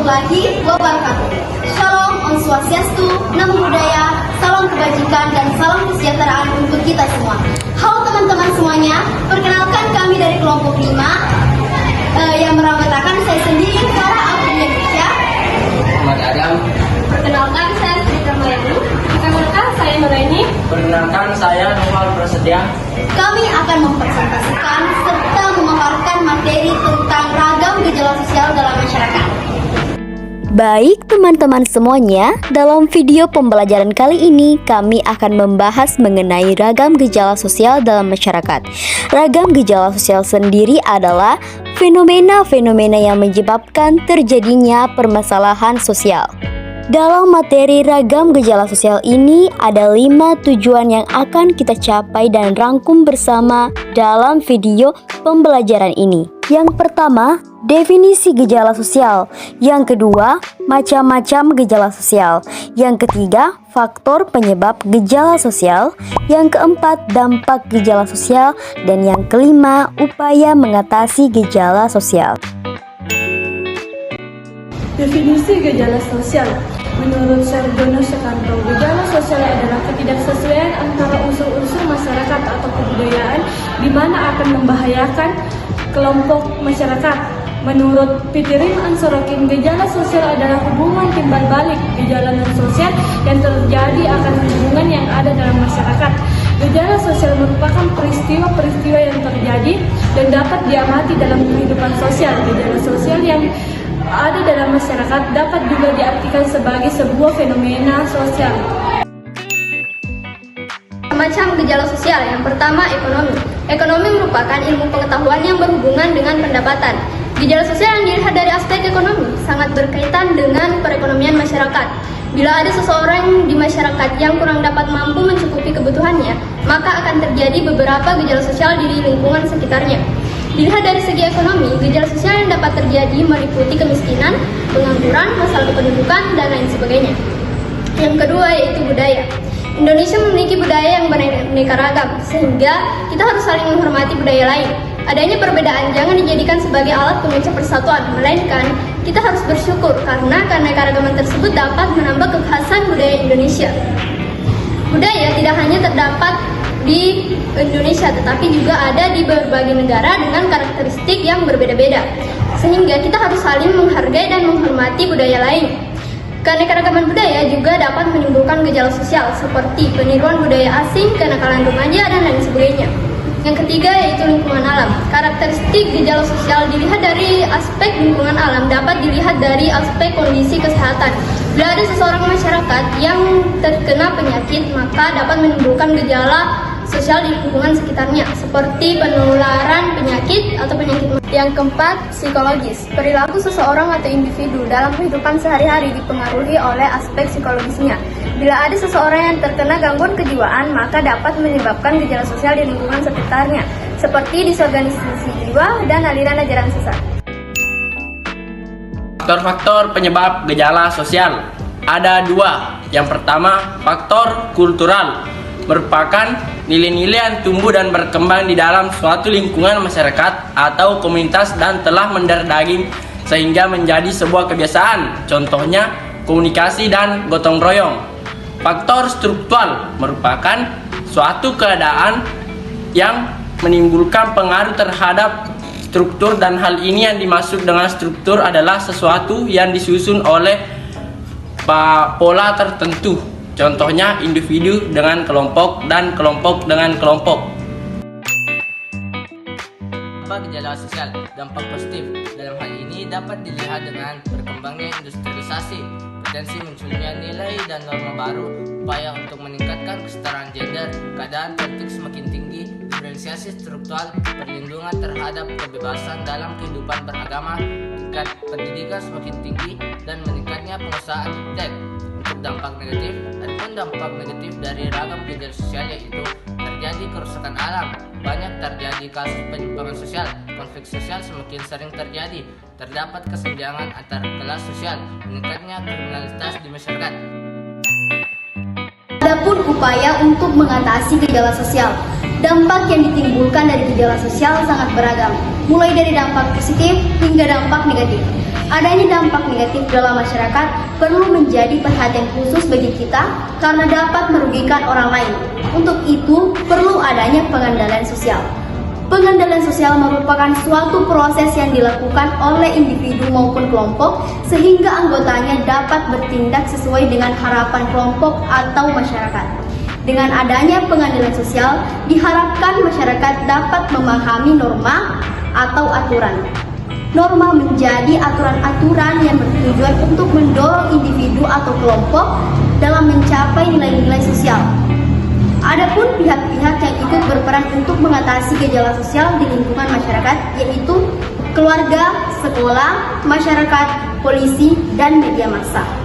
warahmatullahi wabarakatuh. Shalom, Om Swastiastu, Namo Buddhaya, salam kebajikan dan salam kesejahteraan untuk kita semua. Halo teman-teman semuanya, perkenalkan kami dari kelompok 5 yang beranggotakan saya sendiri, Farah Abdi Indonesia. Ahmad Adam. Perkenalkan saya Sri Ramayani. Perkenalkan saya Nuraini. Perkenalkan saya Noval Prasetya. Kami akan mempresentasikan serta memaparkan materi tentang ragam gejala sosial dalam masyarakat. Baik teman-teman semuanya, dalam video pembelajaran kali ini kami akan membahas mengenai ragam gejala sosial dalam masyarakat. Ragam gejala sosial sendiri adalah fenomena-fenomena yang menyebabkan terjadinya permasalahan sosial. Dalam materi ragam gejala sosial ini ada 5 tujuan yang akan kita capai dan rangkum bersama dalam video pembelajaran ini. Yang pertama, definisi gejala sosial. Yang kedua, macam-macam gejala sosial. Yang ketiga, faktor penyebab gejala sosial. Yang keempat, dampak gejala sosial. Dan yang kelima, upaya mengatasi gejala sosial. Definisi gejala sosial. Menurut Sardono Sukanto, gejala sosial adalah ketidaksesuaian antara unsur-unsur masyarakat atau kebudayaan di mana akan membahayakan kelompok masyarakat. Menurut Pitirim Ansorokin, gejala sosial adalah hubungan timbal balik gejala non-sosial yang terjadi akan hubungan yang ada dalam masyarakat. Gejala sosial merupakan peristiwa-peristiwa yang terjadi dan dapat diamati dalam kehidupan sosial. Gejala sosial yang ada dalam masyarakat dapat juga diartikan sebagai sebuah fenomena sosial. Macam gejala sosial. Yang pertama, ekonomi. Ekonomi merupakan ilmu pengetahuan yang berhubungan dengan pendapatan. Gejala sosial yang dilihat dari aspek ekonomi sangat berkaitan dengan perekonomian masyarakat. Bila ada seseorang di masyarakat yang kurang dapat mampu mencukupi kebutuhannya, maka akan terjadi beberapa gejala sosial di lingkungan sekitarnya. Dilihat dari segi ekonomi, gejala sosial yang dapat terjadi meliputi kemiskinan, pengangguran, masalah kependudukan, dan lain sebagainya. Yang kedua yaitu budaya. Indonesia memiliki budaya yang beraneka ragam, sehingga kita harus saling menghormati budaya lain. Adanya perbedaan jangan dijadikan sebagai alat pemecah persatuan, melainkan kita harus bersyukur karena keanekaragaman tersebut dapat menambah kekhasan budaya Indonesia. Budaya tidak hanya terdapat di Indonesia, tetapi juga ada di berbagai negara dengan karakteristik yang berbeda-beda. Sehingga kita harus saling menghargai dan menghormati budaya lain. Keanekaragaman budaya juga dapat menimbulkan gejala sosial seperti peniruan budaya asing, kenakalan remaja, dan lain sebagainya. Yang ketiga yaitu lingkungan alam. Karakteristik gejala sosial dilihat dari aspek lingkungan alam dapat dilihat dari aspek kondisi kesehatan. Bila ada seseorang masyarakat yang terkena penyakit, maka dapat menimbulkan gejala sosial di lingkungan sekitarnya, seperti penularan penyakit atau penyakit. Yang keempat, psikologis. Perilaku seseorang atau individu dalam kehidupan sehari-hari dipengaruhi oleh aspek psikologisnya. Bila ada seseorang yang terkena gangguan kejiwaan, maka dapat menyebabkan gejala sosial di lingkungan sekitarnya, seperti disorganisasi jiwa dan aliran ajaran sesat. Faktor-faktor penyebab gejala sosial ada 2. Yang pertama, faktor kultural, merupakan nilai-nilai yang tumbuh dan berkembang di dalam suatu lingkungan masyarakat atau komunitas dan telah mendarah daging sehingga menjadi sebuah kebiasaan. Contohnya, komunikasi dan gotong royong. Faktor struktural merupakan suatu keadaan yang menimbulkan pengaruh terhadap struktur, dan hal ini yang dimaksud dengan struktur adalah sesuatu yang disusun oleh pola tertentu. Contohnya individu dengan kelompok dan kelompok dengan kelompok. Dampak gejala sosial. Dampak positif dalam hal ini dapat dilihat dengan berkembangnya industrialisasi, potensi munculnya nilai dan norma baru, upaya untuk meningkatkan kesetaraan gender, keadaan politik semakin tinggi, diferensiasi struktural, perlindungan terhadap kebebasan dalam kehidupan beragama, tingkat pendidikan semakin tinggi, dan meningkatnya pengusahaan iptek. Untuk dampak negatif, adapun dampak negatif dari ragam gejala sosial yaitu terjadi kerusakan alam, banyak terjadi kasus penyimpangan sosial, konflik sosial semakin sering terjadi, terdapat kesenjangan antar kelas sosial, meningkatnya kriminalitas di masyarakat. Adapun upaya untuk mengatasi gejala sosial, dampak yang ditimbulkan dari gejala sosial sangat beragam, mulai dari dampak positif hingga dampak negatif. Adanya dampak negatif dalam masyarakat perlu menjadi perhatian khusus bagi kita karena dapat merugikan orang lain. Untuk itu, perlu adanya pengendalian sosial. Pengendalian sosial merupakan suatu proses yang dilakukan oleh individu maupun kelompok sehingga anggotanya dapat bertindak sesuai dengan harapan kelompok atau masyarakat. Dengan adanya pengendalian sosial, diharapkan masyarakat dapat memahami norma atau aturan. Norma menjadi aturan-aturan yang bertujuan untuk mendorong individu atau kelompok dalam mencapai nilai-nilai sosial. Adapun pihak-pihak yang ikut berperan untuk mengatasi gejala sosial di lingkungan masyarakat yaitu keluarga, sekolah, masyarakat, polisi, dan media massa.